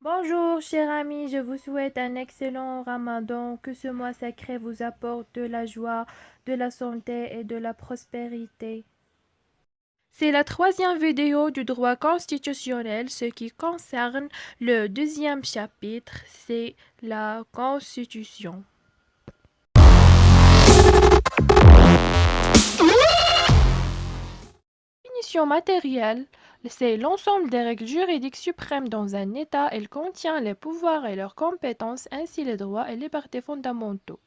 Bonjour, chers amis, je vous souhaite un excellent Ramadan, que ce mois sacré vous apporte de la joie, de la santé et de la prospérité. C'est la troisième vidéo du droit constitutionnel, ce qui concerne le deuxième chapitre, c'est la Constitution. Définition matérielle, c'est l'ensemble des règles juridiques suprêmes dans un État. Elle contient les pouvoirs et leurs compétences, ainsi les droits et libertés fondamentaux.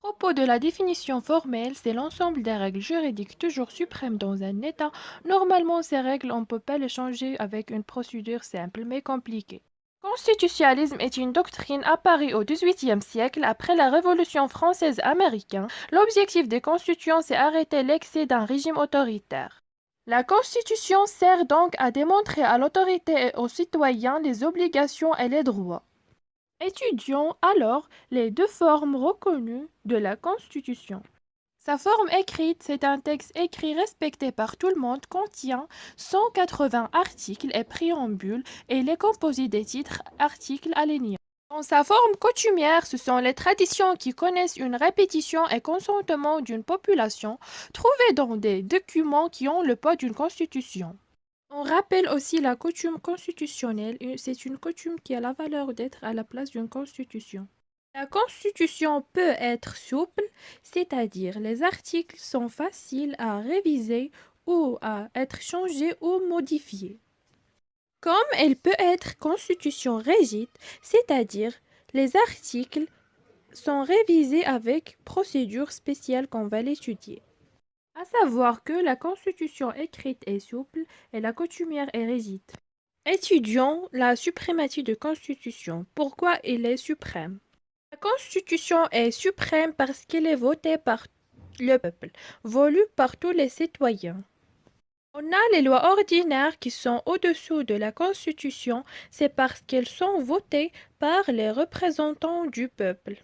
À propos de la définition formelle, c'est l'ensemble des règles juridiques toujours suprêmes dans un État. Normalement, ces règles, on ne peut pas les changer avec une procédure simple mais compliquée. Le constitutionnalisme est une doctrine apparue au XVIIIe siècle après la Révolution française américaine. L'objectif des constituants, c'est arrêter l'excès d'un régime autoritaire. La Constitution sert donc à démontrer à l'autorité et aux citoyens les obligations et les droits. Étudions alors les deux formes reconnues de la Constitution. Sa forme écrite, c'est un texte écrit respecté par tout le monde, contient 180 articles et préambules et il est composé des titres, articles alignés. Dans sa forme coutumière, ce sont les traditions qui connaissent une répétition et consentement d'une population trouvées dans des documents qui ont le poids d'une constitution. On rappelle aussi la coutume constitutionnelle, c'est une coutume qui a la valeur d'être à la place d'une constitution. La constitution peut être souple, c'est-à-dire les articles sont faciles à réviser ou à être changés ou modifiés. Comme elle peut être constitution rigide, c'est-à-dire les articles sont révisés avec procédure spéciale qu'on va l'étudier. À savoir que la constitution écrite est souple et la coutumière est rigide. Étudions la suprématie de constitution. Pourquoi elle est suprême? La constitution est suprême parce qu'elle est votée par le peuple, voulue par tous les citoyens. On a les lois ordinaires qui sont au-dessous de la constitution, c'est parce qu'elles sont votées par les représentants du peuple.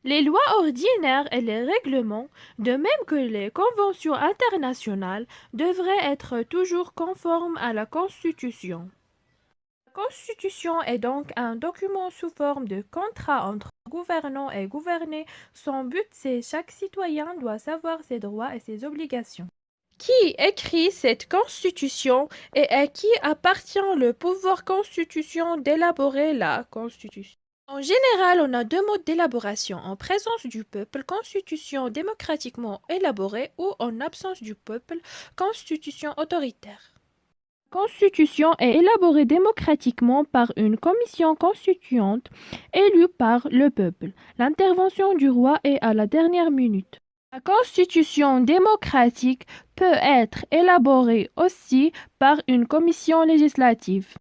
Les lois ordinaires et les règlements, de même que les conventions internationales, devraient être toujours conformes à la Constitution. La Constitution est donc un document sous forme de contrat entre gouvernants et gouvernés. Son but, c'est chaque citoyen doit savoir ses droits et ses obligations. Qui écrit cette Constitution et à qui appartient le pouvoir Constitution d'élaborer la Constitution? En général, on a deux modes d'élaboration, en présence du peuple, constitution démocratiquement élaborée, ou en absence du peuple, constitution autoritaire. La constitution est élaborée démocratiquement par une commission constituante élue par le peuple. L'intervention du roi est à la dernière minute. La constitution démocratique peut être élaborée aussi par une commission législative.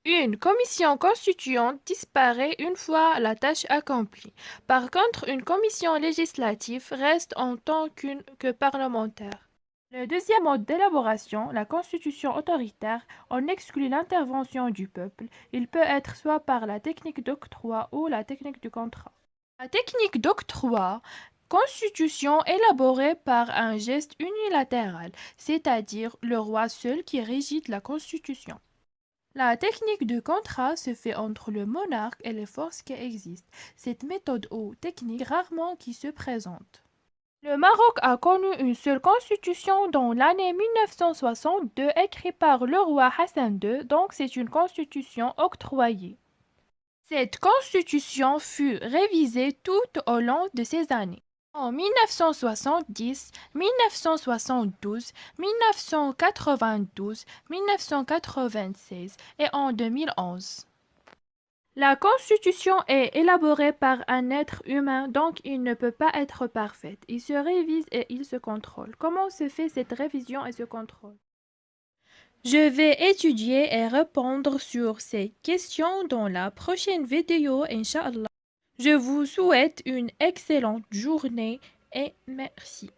Une commission constituante disparaît une fois la tâche accomplie. Par contre, une commission législative reste en tant que parlementaire. Le deuxième mode d'élaboration, la constitution autoritaire, on exclut l'intervention du peuple. Il peut être soit par la technique d'octroi ou la technique du contrat. La technique d'octroi, constitution élaborée par un geste unilatéral, c'est-à-dire le roi seul qui régit la constitution. La technique de contrat se fait entre le monarque et les forces qui existent. Cette méthode ou technique rarement qui se présente. Le Maroc a connu une seule constitution dans l'année 1962 écrite par le roi Hassan II, donc c'est une constitution octroyée. Cette constitution fut révisée tout au long de ces années. En 1970, 1972, 1992, 1996 et en 2011. La Constitution est élaborée par un être humain, donc il ne peut pas être parfaite. Il se révise et il se contrôle. Comment se fait cette révision et ce contrôle? Je vais étudier et répondre sur ces questions dans la prochaine vidéo, Inch'Allah. Je vous souhaite une excellente journée et merci.